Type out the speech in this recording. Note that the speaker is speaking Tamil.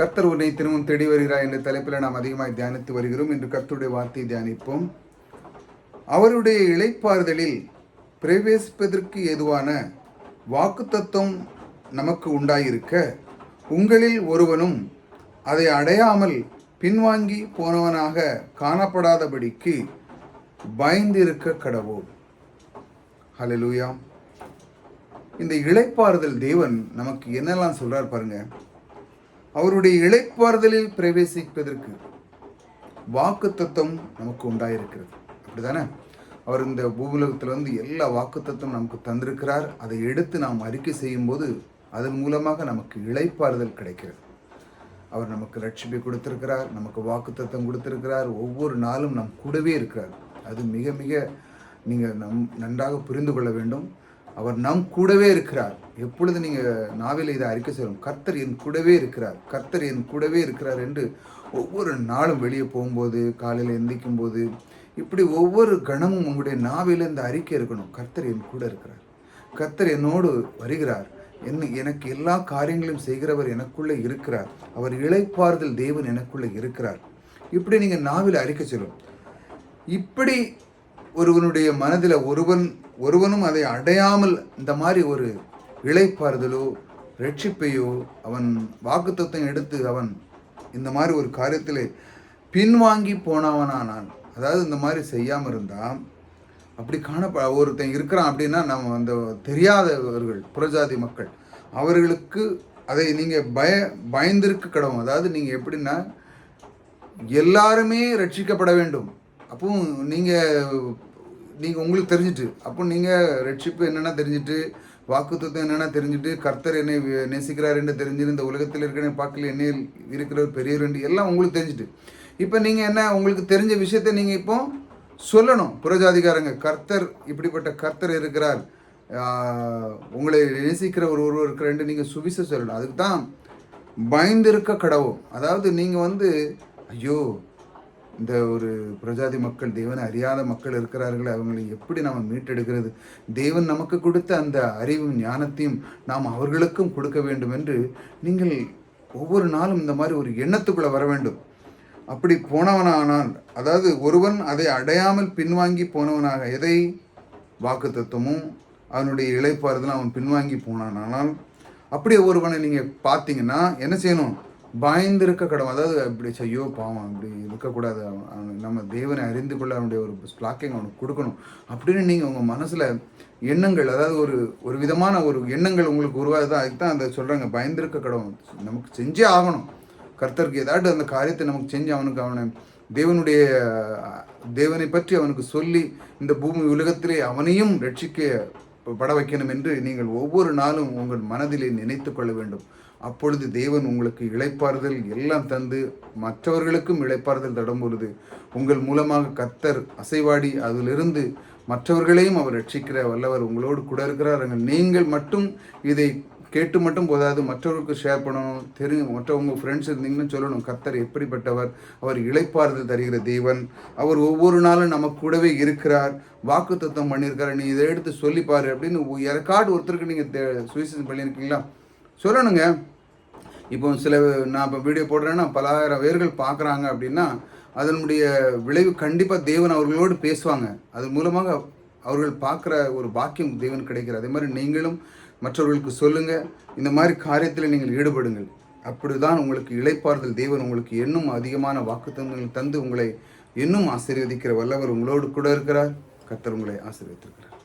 கர்த்தர் உன்னை திரும்பவும் தேடி வருகிறார் என்ற தலைப்பில் நாம் அதிகமாக தியானித்து வருகிறோம். இன்று கர்த்தருடைய வார்த்தையை தியானிப்போம். அவருடைய இளைப்பாறுதலில் பிரவேசிப்பதற்கு ஏதுவான வாக்குத்தத்தம் நமக்கு உண்டாயிருக்க, உங்களில் ஒருவனும் அதை அடையாமல் பின்வாங்கி போனவனாக காணப்படாதபடிக்கு பயந்திருக்க கடவோம். ஹல்லேலூயா. இந்த இளைப்பாறுதல் தேவன் நமக்கு என்னெல்லாம் சொல்றார் பாருங்க. அவருடைய இளைப்பாறுதலில் பிரவேசிப்பதற்கு வாக்குத்தத்தம் நமக்கு உண்டாயிருக்கிறது. அப்படிதானே? அவர் இந்த பூவுலகத்தில் எல்லா வாக்குத்தத்தம் நமக்கு தந்திருக்கிறார். அதை எடுத்து நாம் அறிக்கை செய்யும் போது அதன் மூலமாக நமக்கு இளைப்பாறுதல் கிடைக்கிறது. அவர் நமக்கு ரட்சிப்பை கொடுத்திருக்கிறார், நமக்கு வாக்குத்தத்தம் கொடுத்திருக்கிறார். ஒவ்வொரு நாளும் நம் கூடவே இருக்கிறார். அது மிக மிக நீங்கள் நன்றாக புரிந்து கொள்ள வேண்டும். அவர் நம் கூடவே இருக்கிறார். எப்பொழுது நீங்கள் நாவில் இதை அறிக்கை செய்யணும், கர்த்தர் என் கூடவே இருக்கிறார், கர்த்தர் என் கூடவே இருக்கிறார் என்று ஒவ்வொரு நாளும் வெளியே போகும்போது, காலையில் எந்திக்கும் போது, இப்படி ஒவ்வொரு கணமும் உங்களுடைய நாவில் இந்த அறிக்கை இருக்கணும். கர்த்தர் என் கூட இருக்கிறார், கர்த்தர் என்னோடு வருகிறார், எனக்கு எல்லா காரியங்களையும் செய்கிறவர் எனக்குள்ளே இருக்கிறார், அவர் இளைப்பாறுதல் தேவன் எனக்குள்ளே இருக்கிறார். இப்படி நீங்கள் நாவில் அறிக்கை செய்யணும். இப்படி ஒருவனுடைய மனதில் ஒருவனும் அதை அடையாமல் இந்த மாதிரி ஒரு இளைப்பாறுதலோ ரட்சிப்பையோ அவன் வாக்குத்தத்தம் எடுத்து அவன் இந்த மாதிரி ஒரு காரியத்தில் பின்வாங்கி போனவனானான், அதாவது இந்த மாதிரி செய்யாமல் இருந்தால், அப்படி ஒருத்தன் இருக்கிறான் அப்படின்னா, நம்ம அந்த தெரியாதவர்கள் புறஜாதி மக்கள் அவர்களுக்கு அதை நீங்கள் பயந்திருக்க கடவும். அதாவது நீங்கள் எப்படின்னா, எல்லாருமே ரட்சிக்கப்பட வேண்டும். அப்போ நீங்கள் உங்களுக்கு தெரிஞ்சுட்டு, அப்போ நீங்கள் ரட்சிப்பு என்னென்னா தெரிஞ்சுட்டு, வாக்குத்தத்தம் என்னென்னா தெரிஞ்சுட்டு, கர்த்தர் என்னை நேசிக்கிறார் என்று தெரிஞ்சுட்டு, இந்த உலகத்தில் இருக்கிற பார்க்கல என்னை இருக்கிறவர் பெரியவர் என்று எல்லாம் உங்களுக்கு தெரிஞ்சுட்டு, இப்போ நீங்கள் என்ன உங்களுக்கு தெரிஞ்ச விஷயத்தை நீங்கள் இப்போ சொல்லணும். புறஜாதிகாரங்க, கர்த்தர் இப்படிப்பட்ட கர்த்தர் இருக்கிறார், உங்களை நேசிக்கிற ஒருவர் இருக்கிற நீங்கள் சுவிசை சொல்லணும். அதுக்கு தான் பயந்திருக்க கடவும். அதாவது நீங்கள் ஐயோ, இந்த ஒரு பிரஜாதி மக்கள், தேவனை அறியாத மக்கள் இருக்கிறார்கள், அவங்களை எப்படி நாம் மீட்டெடுக்கிறது, தேவன் நமக்கு கொடுத்த அந்த அறிவும் ஞானத்தையும் நாம் அவர்களுக்கும் கொடுக்க வேண்டும் என்று நீங்கள் ஒவ்வொரு நாளும் இந்த மாதிரி ஒரு எண்ணத்துக்குள்ளே வர வேண்டும். அப்படி போனவனானால், அதாவது ஒருவன் அதை அடையாமல் பின்வாங்கி போனவனாக, எதை வாக்குத்தத்தமும் அவனுடைய இளைப்பாறுதலும் அவன் பின்வாங்கி போனானால், அப்படியே ஒருவனை நீங்கள் பார்த்தீங்கன்னா என்ன செய்யணும்? பயந்திருக்க கடவுள். அதாவது அப்படி செய்யோ பாவம், அப்படி இருக்கக்கூடாது, நம்ம தேவனை அறிந்து கொள்ள அவனுடைய ஒரு ஸ்லாக்கிங் அவனுக்கு கொடுக்கணும் அப்படின்னு நீங்கள் உங்கள் மனசில் எண்ணங்கள், அதாவது ஒரு விதமான ஒரு எண்ணங்கள் உங்களுக்கு உருவாகுதான். அதுக்கு தான் அதை சொல்கிறாங்க, பயந்திருக்க கடவுள். நமக்கு செஞ்சே ஆகணும். கர்த்தருக்கு ஏதாட்டு அந்த காரியத்தை நமக்கு செஞ்சு அவனை தேவனை பற்றி அவனுக்கு சொல்லி இந்த பூமி உலகத்திலே அவனையும் ரட்சிக்கப்பட வைக்கணும் என்று நீங்கள் ஒவ்வொரு நாளும் உங்கள் மனதிலே நினைத்து கொள்ள வேண்டும். அப்பொழுது தேவன் உங்களுக்கு இளைப்பாறுதல் எல்லாம் தந்து மற்றவர்களுக்கும் இளைப்பாறுதல் தரும் பொழுது உங்கள் மூலமாக கர்த்தர் அசைவாடி அதிலிருந்து மற்றவர்களையும் அவர் ரட்சிக்கிற வல்லவர் உங்களோடு கூட இருக்கிறார். நீங்கள் மட்டும் இதை கேட்டு மட்டும் போதாது, மற்றவர்களுக்கு ஷேர் பண்ணணும். மற்றவங்க ஃப்ரெண்ட்ஸ் இருந்தீங்கன்னு சொல்லணும், கர்த்தர் எப்படிப்பட்டவர், அவர் இளைப்பாறுதல் தருகிற தேவன், அவர் ஒவ்வொரு நாளும் நம்ம கூடவே இருக்கிறார், வாக்குத்தத்தம் பண்ணியிருக்காரு, நீ இதை எடுத்து சொல்லிப்பாரு அப்படின்னு யாருக்காடு ஒருத்தருக்கு நீங்கள் சுவிசேஷம் பண்ணியிருக்கீங்களா சொல்லணுங்க. இப்போ நான் இப்போ வீடியோ போடுறேன்னா 10,000 பேர்கள் பார்க்குறாங்க அப்படின்னா அதனுடைய விளைவு கண்டிப்பாக தேவன் அவர்களோடு பேசுவாங்க. அதன் மூலமாக அவர்கள் பார்க்குற ஒரு பாக்கியம் தேவன் கிடைக்கிறது. அதே மாதிரி நீங்களும் மற்றவர்களுக்கு சொல்லுங்கள், இந்த மாதிரி காரியத்தில் நீங்கள் ஈடுபடுங்கள். அப்படி தான் உங்களுக்கு இளைப்பாறுதல் தேவன் உங்களுக்கு இன்னும் அதிகமான வாக்குத்தத்தங்கள் தந்து உங்களை இன்னும் ஆசீர்வதிக்கிற வல்லவர் உங்களோடு கூட இருக்கிறார். கர்த்தர் உங்களை ஆசீர்வதித்திருக்கிறார்.